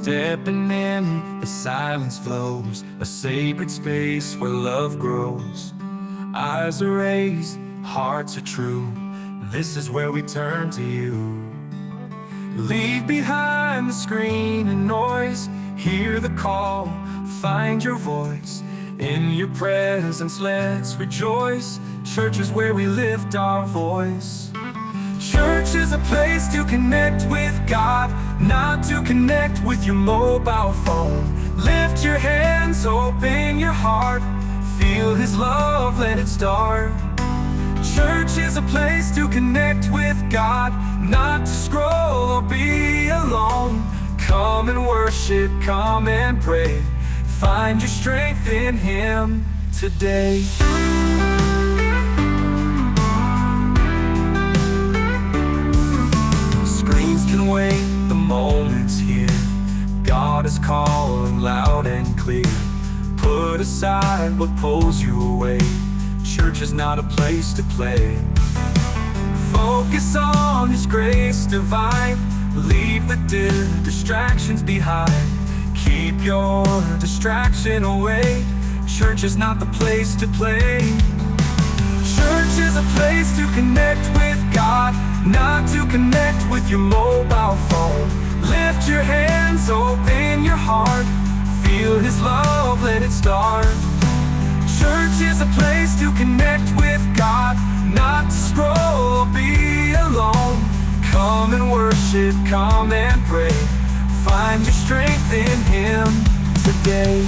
Stepping in, the silence flows, a sacred space where love grows. Eyes are raised, hearts are true. This is where we turn to you. Leave behind the screen and noise. Hear the call, find your voice. In your presence, let's rejoice. Church is where we lift our voice. Church is a place to connect with God, not to connect with your mobile phone. Lift your hands, open your heart. Feel His love, let it start. Church is a place to connect with God, not to scroll or be alone. Come and worship, come and pray. Find your strength in Him today. Screens can wait, the moment's here. God is calling loud and clear. Put aside what pulls you away. Church is not a place to play. Focus on His grace divine. Leave the distractions behind. Keep your distraction away. Church is not the place to play. Church is a place to connect with God, not to connect with your mobile phone. Lift your hands, open your heart. Feel His love, let it start. Church is a place to connect with God, not to scroll or be alone. Come and worship, come and pray. Find your strength in Him today.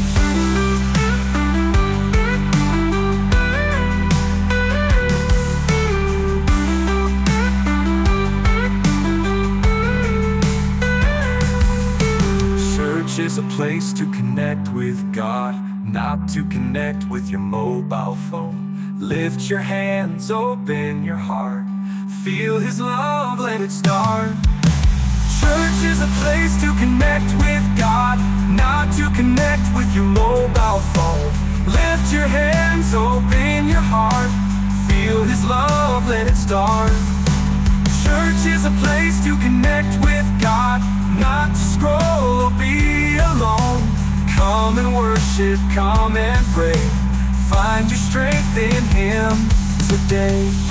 Church is a place to connect with God, not to connect with your mobile phone. Lift your hands, open your heart. Feel His love, let it start. Church is a place to connect with God, not to connect with your mobile phone. Lift your hands, open your heart. Feel His love, let it start. Church is a place to connect with God, not to scroll or be alone. Come and worship, come and pray. Find your strength in Him today.